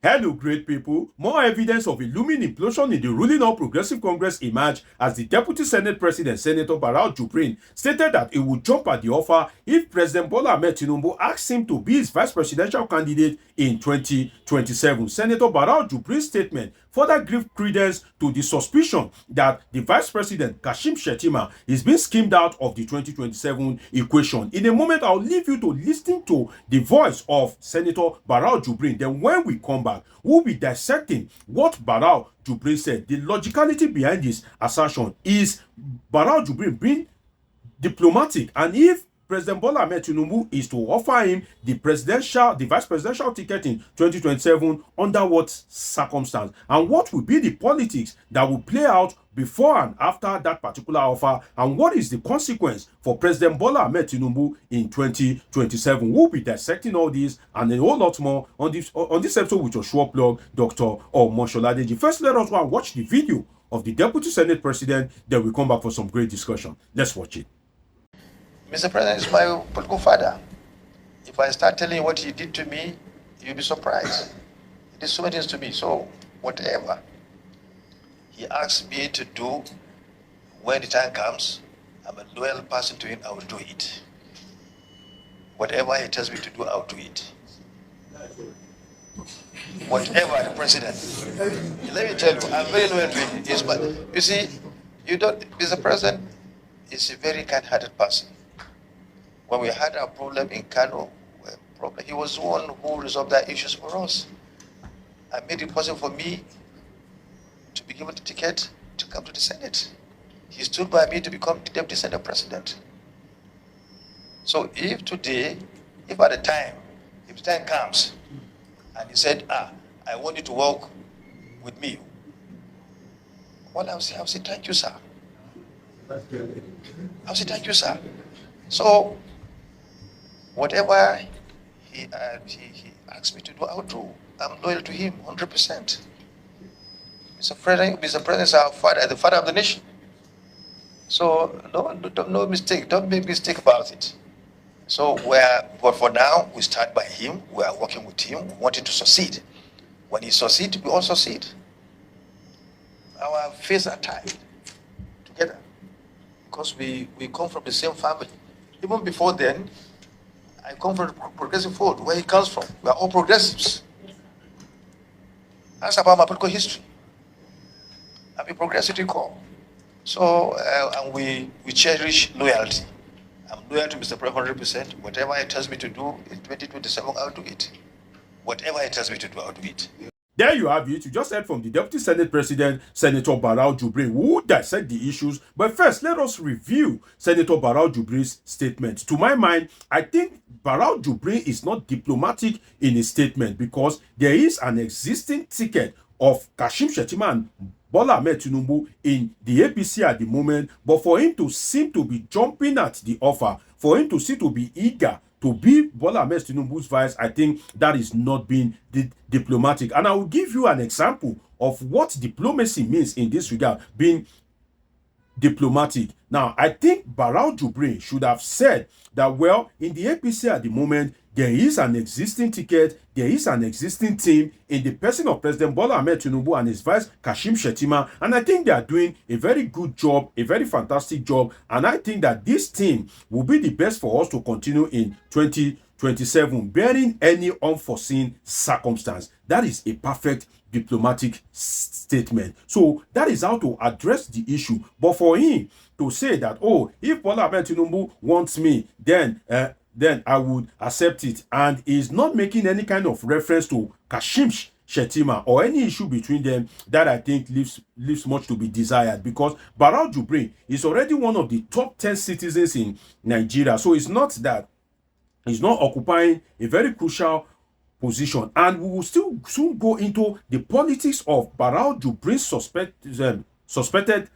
Hello, great people. More evidence of a looming implosion in the ruling All Progressive Congress emerged as the Deputy Senate President, Senator Barau Jibrin, stated that he would jump at the offer if President Bola Ahmed Tinubu asked him to be his vice presidential candidate in 2027. Senator Barau Jibrin's statement further gave credence to the suspicion that the Vice President, Shettima, is being schemed out of the 2027 equation. In a moment, I'll leave you to listen to the voice of Senator Barau Jibrin. Then when we come back, we'll be dissecting what Barau Jibrin said. The logicality behind this assertion is Barau Jibrin being diplomatic, and if President Bola Ahmed Tinubu is to offer him the vice presidential ticket in 2027, under what circumstance, and what will be the politics that will play out before and after that particular offer, and what is the consequence for President Bola Ahmed Tinubu in 2027. We'll be dissecting all this and a whole lot more on this episode with your sure plug, Dr. Omosholadeji. First, let us go and watch the video of the Deputy Senate President, then we'll come back for some great discussion. Let's watch it. Mr. President is my political father. If I start telling you what he did to me, you'll be surprised. He did so many things to me. So whatever he asks me to do, when the time comes, I'm a loyal person to him, I will do it. Whatever he tells me to do, I'll do it. Whatever the president. Let me tell you, I'm very loyal to him. Yes, but you see, Mr. President is a very kind-hearted person. When we had our problem in Kano, he was the one who resolved that issues for us. I made it possible for me to be given the ticket to come to the Senate. He stood by me to become the Deputy Senate President. So if at the time comes, and he said, I want you to work with me, well, I'll say, thank you, sir. I'll say, thank you, sir. So, whatever he asks me to do, I'll do. I'm loyal to him, 100%. Mr. President is our father, the father of the nation. So, no mistake. Don't make mistake about it. So, but for now, we start by him. We are working with him. We want him to succeed. When he succeeds, we all succeed. Our faces are tied together because we come from the same family. Even before then, I come from the progressive fold, where he comes from. We are all progressives. That's about my political history. I'm a progressive to core. So, and we cherish loyalty. I'm loyal to Mr. President 100%. Whatever he tells me to do in 2027, I'll do it. Whatever he tells me to do, I'll do it. There you have it. You just heard from the Deputy Senate President, Senator Barau Jibrin, who will dissect the issues. But first, let us review Senator Barau Jibrin's statement. To my mind, I think Barau Jibrin is not diplomatic in his statement because there is an existing ticket of Shettima and Bola Ahmed Tinubu in the APC at the moment. But for him to seem to be jumping at the offer, for him to seem to be eager to be Bola Ahmed Tinubu's vice, I think that is not being diplomatic. And I will give you an example of what diplomacy means in this regard, being diplomatic. Now, I think Barau Jibrin should have said that, well, in the APC at the moment, there is an existing ticket, there is an existing team in the person of President Bola Ahmed Tinubu and his vice, Shettima, and I think they are doing a very good job, a very fantastic job, and I think that this team will be the best for us to continue in 2027, barring any unforeseen circumstance. That is a perfect diplomatic statement. So that is how to address the issue. But for him to say that, oh, if Bola Ahmed Tinubu wants me, then I would accept it, and is not making any kind of reference to Shettima or any issue between them, that I think leaves much to be desired, because Barau Jibrin is already one of the top 10 citizens in Nigeria. So it's not that he's not occupying a very crucial position, and we will still soon go into the politics of Barau Jibrin's suspected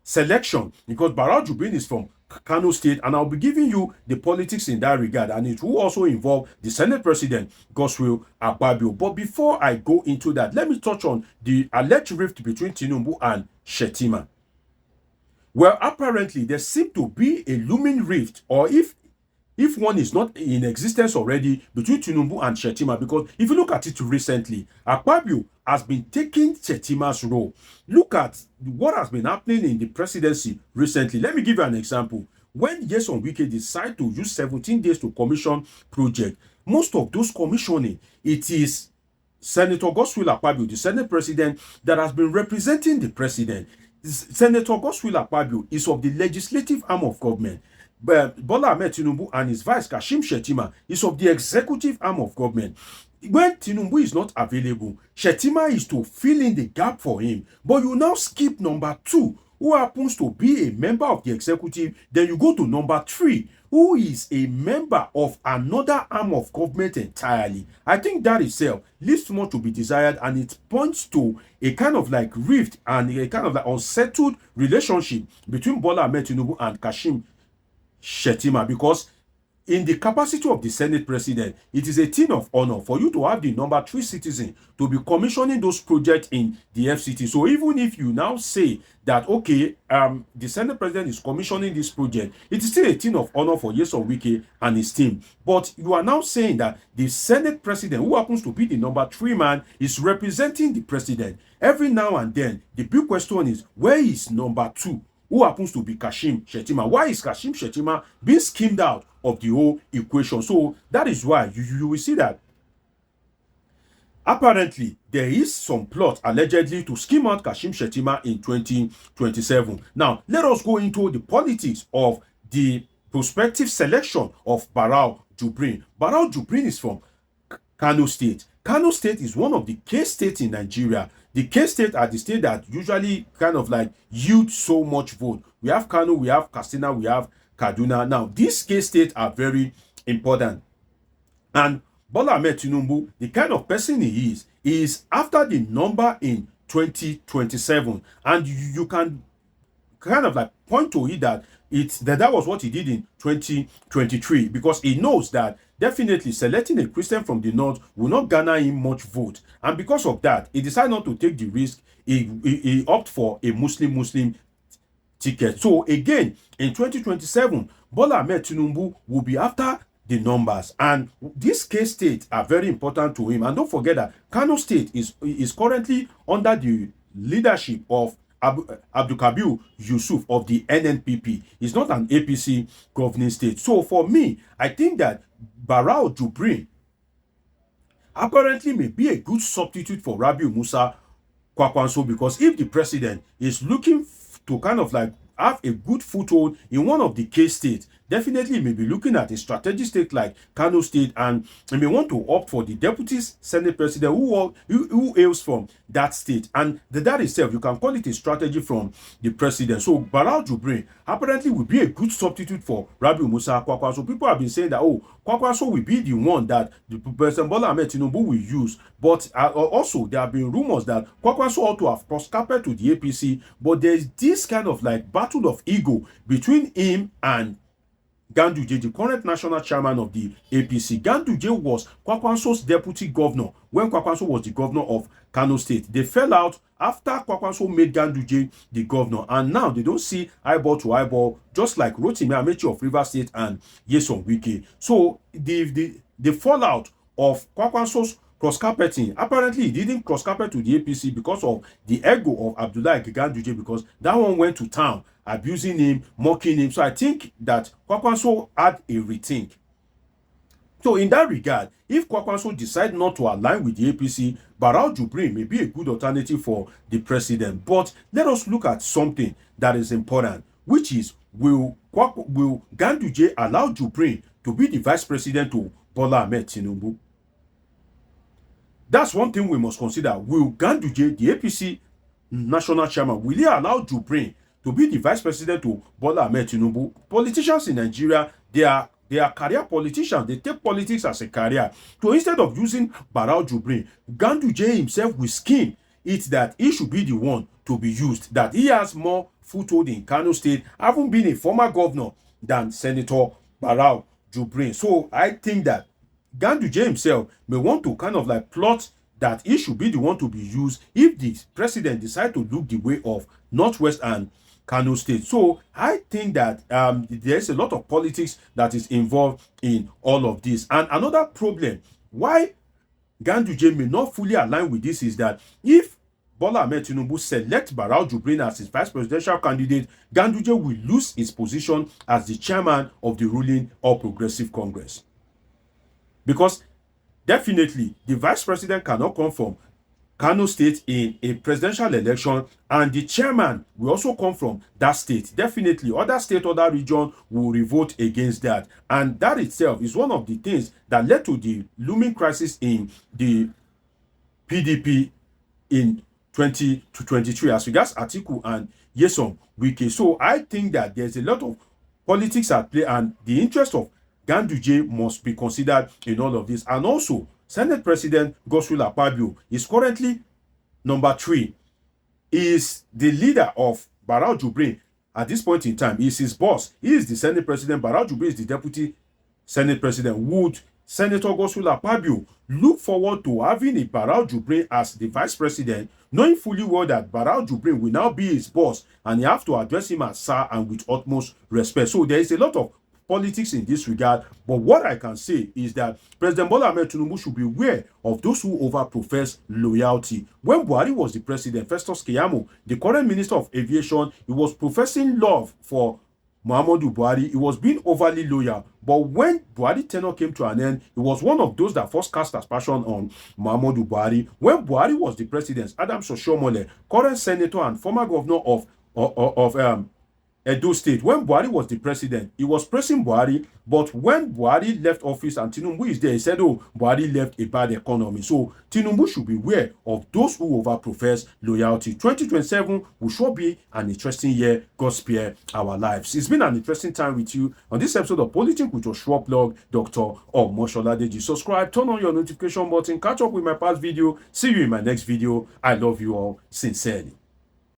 selection, because Barau Jibrin is from Kano State, and I'll be giving you the politics in that regard, and it will also involve the Senate President, Godswill Akpabio. But before I go into that, let me touch on the alleged rift between Tinubu and Shettima. Well, apparently there seemed to be a looming rift, or if if one is not in existence already between Tinubu and Shettima, because if you look at it recently, Akpabio has been taking Shettima's role. Look at what has been happening in the presidency recently. Let me give you an example. When Nyesom Wike decide to use 17 days to commission project, most of those commissioning, it is Senator Godswill Akpabio, the Senate President, that has been representing the President. Senator Godswill Akpabio is of the legislative arm of government. Bola Ahmed Tinubu and his vice Kashim Shettima is of the executive arm of government. When Tinubu is not available, Shettima is to fill in the gap for him. But you now skip number 2, who happens to be a member of the executive. Then you go to number 3, who is a member of another arm of government entirely. I think that itself leaves more to be desired, and it points to a kind of like rift and a kind of like unsettled relationship between Bola Ahmed Tinubu and Kashim Shettima, because in the capacity of the Senate President, it is a thing of honor for you to have the number 3 citizen to be commissioning those projects in the FCT. So even if you now say that, okay, the Senate President is commissioning this project, it is still a thing of honor for Nyesom Wike and his team. But you are now saying that the Senate President, who happens to be the number 3 man, is representing the President. Every now and then, the big question is, where is number 2? Who happens to be Kashim Shettima? Why is Kashim Shettima being skimmed out of the whole equation? So that is why you will see that apparently there is some plot allegedly to skim out Kashim Shettima in 2027. Now, let us go into the politics of the prospective selection of Barau Jibrin. Barau Jibrin is from Kano State. Kano State is one of the case states in Nigeria. The case state are the state that usually kind of like yield so much vote. We have Kano, we have Katsina, we have Kaduna. Now, these case states are very important. And Bola Ahmed Tinubu, the kind of person he is after the number in 2027. And you can kind of like point to it that that was what he did in 2023, because he knows that definitely selecting a Christian from the north will not garner him much vote, and because of that he decided not to take the risk. He opted for a Muslim ticket. So again, in 2027, Bola Ahmed Tinubu will be after the numbers, and these case states are very important to him. And don't forget that Kano State is currently under the leadership of Abdulkabir Yusuf of the NNPP. It's not an APC governing state. So for me, I think that Barau Jibrin apparently may be a good substitute for Rabiu Musa Kwankwaso, because if the president is looking to kind of like have a good foothold in one of the case states, definitely may be looking at a strategic state like Kano State, and may want to opt for the deputy Senate President who hails from that state. And that itself, you can call it a strategy from the president. So Barau Jibrin apparently will be a good substitute for Rabiu Musa Kwankwaso. So people have been saying that, oh, Kwankwaso will be the one that the President Bola Ahmed Tinubu will use. But also there have been rumors that Kwankwaso ought to have cross-carpet to the APC, but there's this kind of like battle of ego between him and Ganduje, the current national chairman of the APC. Ganduje was Kwankwaso's deputy governor when Kwankwaso was the governor of Kano State. They fell out after Kwankwaso made Ganduje the governor, and now they don't see eyeball to eyeball, just like Rotimi Amechi of Rivers State and Nyesom Wike. So the fallout of Kwankwaso's cross-carpeting, apparently he didn't cross-carpet to the APC because of the ego of Abdullahi Ganduje, because that one went to town abusing him, mocking him. So I think that Kwankwaso had a rethink. So in that regard, if Kwankwaso decide not to align with the APC, Barau Jibrin may be a good alternative for the president. But let us look at something that is important, which is, will Ganduje allow Jibrin to be the vice president to Bola Ahmed Tinubu? That's one thing we must consider. Will Ganduje, the APC national chairman, will he allow Jibrin to be the vice president to Bola Ahmed Tinubu? Politicians in Nigeria, they are career politicians. They take politics as a career. So instead of using Barau Jibrin, Ganduje himself will skin it that he should be the one to be used, that he has more foothold in Kano State, having been a former governor, than Senator Barau Jibrin. So I think that Ganduje himself may want to kind of like plot that he should be the one to be used if the president decide to look the way of Northwest and Kano State. So I think that there's a lot of politics that is involved in all of this. And another problem why Ganduje may not fully align with this is that if Bola Ahmed Tinubu select Barau Jibrin as his vice presidential candidate, Ganduje will lose his position as the chairman of the ruling All Progressive Congress. Because definitely the vice president cannot come from Kano State in a presidential election, and the chairman will also come from that state. Definitely, other state, other region will revolt against that. And that itself is one of the things that led to the looming crisis in the PDP in 2023 as regards Atiku and Nyesom Wike. So I think that there's a lot of politics at play, and the interest of Ganduje must be considered in all of this. And also, Senate President Godswill Akpabio is currently number 3. He is the leader of Barau Jibrin at this point in time. He is his boss. He is the Senate President. Barau Jibrin is the Deputy Senate President. Would Senator Godswill Akpabio look forward to having a Barau Jibrin as the Vice President, knowing fully well that Barau Jibrin will now be his boss and you have to address him as sir and with utmost respect? So there is a lot of politics in this regard, but what I can say is that President Bola Ahmed Tinubu should be aware of those who over-profess loyalty. When Buhari was the president, Festus Keyamo, the current Minister of Aviation, he was professing love for Muhammadu Buhari. He was being overly loyal. But when Buhari tenure came to an end, he was one of those that first cast aspersion on Muhammadu Buhari. When Buhari was the president, Adams Oshiomhole, current senator and former governor of Edo State, when Buhari was the president, he was praising Buhari, but when Buhari left office and Tinubu is there, he said, oh, Buhari left a bad economy. So Tinubu should be aware of those who over-profess loyalty. 2027 will sure be an interesting year. God spare our lives. It's been an interesting time with you on this episode of Politics with your Sure Plug, Dr. Omosoladeji. Subscribe, turn on your notification button, catch up with my past video. See you in my next video. I love you all sincerely.